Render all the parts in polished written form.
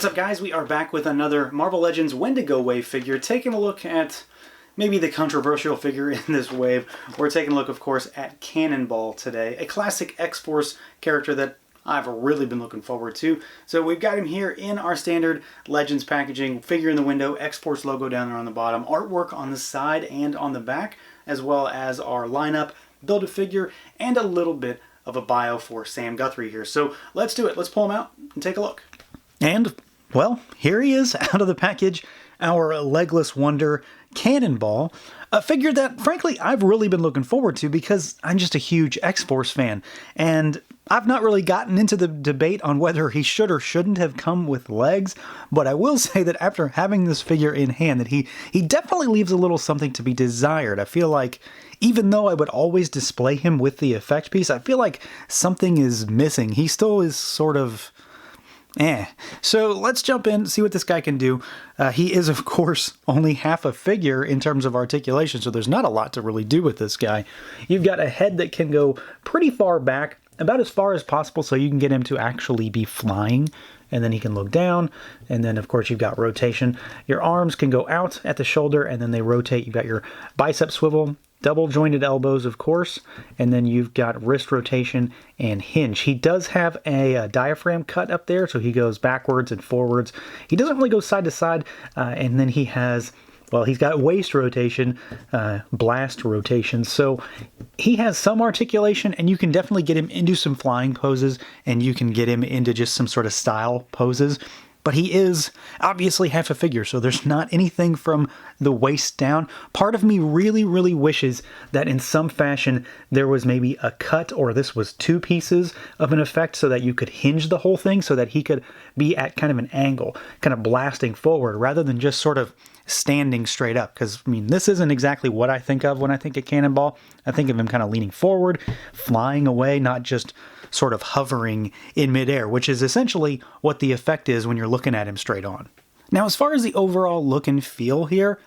What's up, guys? We are back with another Marvel Legends Wendigo wave figure, taking a look at maybe the controversial figure in this wave. We're taking a look, of course, at Cannonball today, a classic X-Force character that I've really been looking forward to. So we've got him here in our standard Legends packaging, figure in the window, X-Force logo down there on the bottom, artwork on the side and on the back, as well as our lineup, Build-A-Figure, and a little bit of a bio for Sam Guthrie here. So let's do it. Let's pull him out and take a look. And, well, here he is out of the package, our legless wonder, Cannonball, a figure that, frankly, I've really been looking forward to because I'm just a huge X-Force fan, and I've not really gotten into the debate on whether he should or shouldn't have come with legs, but I will say that after having this figure in hand, that he definitely leaves a little something to be desired. I feel like, even though I would always display him with the effect piece, I feel like something is missing. He still is sort of... So let's jump in, see what this guy can do. He is, of course, only half a figure in terms of articulation, so there's not a lot to really do with this guy. You've got a head that can go pretty far back, about as far as possible, so you can get him to actually be flying, and then he can look down, and then, of course, you've got rotation. Your arms can go out at the shoulder, and then they rotate. You've got your bicep swivel, double jointed elbows, of course, and then you've got wrist rotation and hinge. He does have a diaphragm cut up there, so he goes backwards and forwards. He doesn't really go side to side, and then he has, well, he's got waist rotation, blast rotation, so he has some articulation, and you can definitely get him into some flying poses, and you can get him into just some sort of style poses. But he is obviously half a figure, so there's not anything from the waist down. Part of me really, really wishes that in some fashion there was maybe a cut, or this was two pieces of an effect so that you could hinge the whole thing so that he could be at kind of an angle, kind of blasting forward, rather than just sort of standing straight up. Because, I mean, this isn't exactly what I think of when I think of Cannonball. I think of him kind of leaning forward, flying away, not just sort of hovering in midair, which is essentially what the effect is when you're looking at him straight on. Now, as far as the overall look and feel here,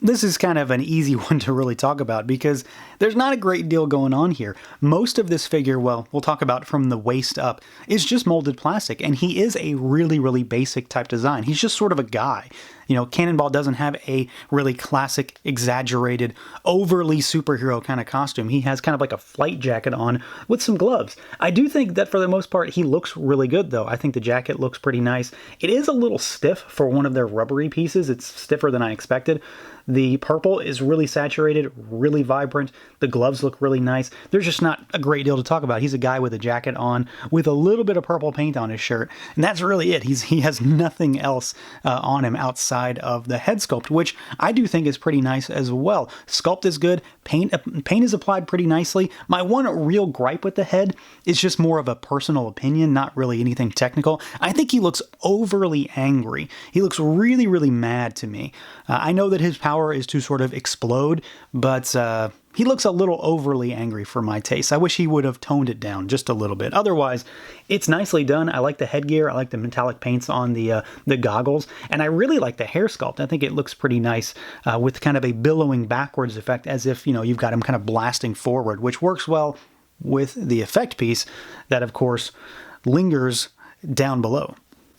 this is kind of an easy one to really talk about because there's not a great deal going on here. Most of this figure, well, we'll talk about from the waist up, is just molded plastic, and he is a really, really basic type design. He's just sort of a guy. You know, Cannonball doesn't have a really classic, exaggerated, overly superhero kind of costume. He has kind of like a flight jacket on with some gloves. I do think that for the most part, he looks really good, though. I think the jacket looks pretty nice. It is a little stiff for one of their rubbery pieces. It's stiffer than I expected. The purple is really saturated, really vibrant. The gloves look really nice. There's just not a great deal to talk about. He's a guy with a jacket on with a little bit of purple paint on his shirt, and that's really it. He has nothing else on him outside of the head sculpt, which I do think is pretty nice as well. Sculpt is good. Paint is applied pretty nicely. My one real gripe with the head is just more of a personal opinion, not really anything technical. I think he looks overly angry. He looks really, really mad to me. I know that his power is to sort of explode, but he looks a little overly angry for my taste. I wish he would have toned it down just a little bit. Otherwise, it's nicely done. I like the headgear. I like the metallic paints on the goggles, and I really like the hair sculpt. I think it looks pretty nice with kind of a billowing backwards effect, as if, you know, you've got him kind of blasting forward, which works well with the effect piece that, of course, lingers down below.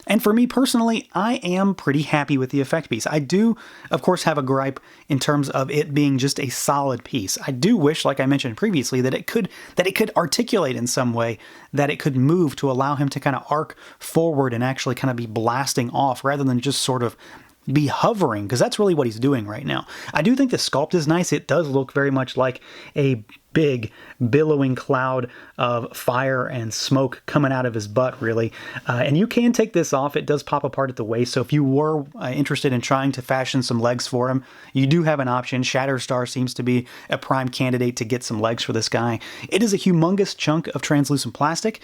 And for me personally, I am pretty happy with the effect piece. I do, of course, have a gripe in terms of it being just a solid piece. I do wish, like I mentioned previously, that it could articulate in some way, that it could move to allow him to kind of arc forward and actually kind of be blasting off rather than just sort of be hovering, because that's really what he's doing right now. I do think the sculpt is nice. It does look very much like a big billowing cloud of fire and smoke coming out of his butt, really. And you can take this off. It does pop apart at the waist, so if you were interested in trying to fashion some legs for him, you do have an option. Shatterstar seems to be a prime candidate to get some legs for this guy. It is a humongous chunk of translucent plastic.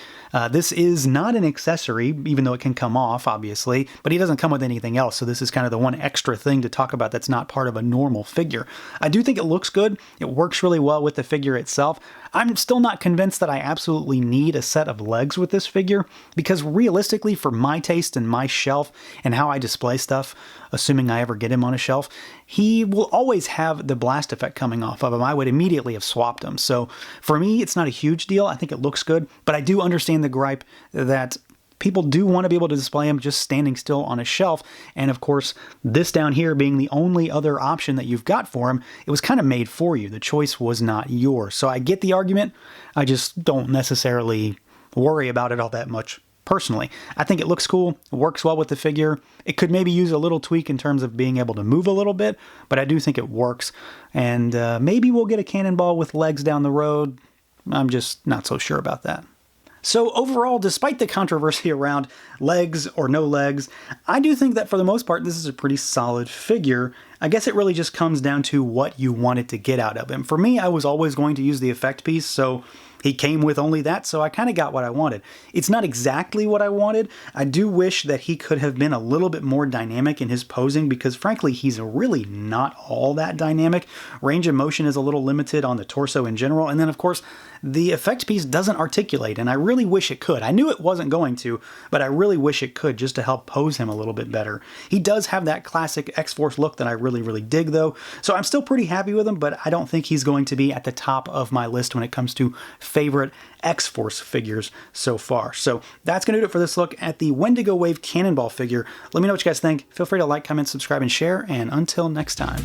This is not an accessory, even though it can come off, obviously, but he doesn't come with anything else, so this is kind of the one extra thing to talk about that's not part of a normal figure. I do think it looks good. It works really well with the figure itself. I'm still not convinced that I absolutely need a set of legs with this figure, because realistically, for my taste and my shelf and how I display stuff, assuming I ever get him on a shelf, he will always have the blast effect coming off of him. I would immediately have swapped him. So for me, it's not a huge deal. I think it looks good, but I do understand the gripe that people do want to be able to display them just standing still on a shelf. And of course, this down here being the only other option that you've got for them, it was kind of made for you. The choice was not yours. So I get the argument. I just don't necessarily worry about it all that much personally. I think it looks cool. It works well with the figure. It could maybe use a little tweak in terms of being able to move a little bit, but I do think it works. And maybe we'll get a Cannonball with legs down the road. I'm just not so sure about that. So overall, despite the controversy around legs or no legs, I do think that for the most part, this is a pretty solid figure. I guess it really just comes down to what you wanted to get out of him. For me, I was always going to use the effect piece, so he came with only that, so I kind of got what I wanted. It's not exactly what I wanted. I do wish that he could have been a little bit more dynamic in his posing because frankly, he's really not all that dynamic. Range of motion is a little limited on the torso in general, and then of course, the effect piece doesn't articulate, and I really wish it could. I knew it wasn't going to, but I really wish it could just to help pose him a little bit better. He does have that classic X-Force look that I really dig though, so I'm still pretty happy with him, but I don't think he's going to be at the top of my list when it comes to favorite X-Force figures so far. So that's going to do it for this look at the Wendigo Wave Cannonball figure. Let me know what you guys think. Feel free to like, comment, subscribe, and share, and until next time.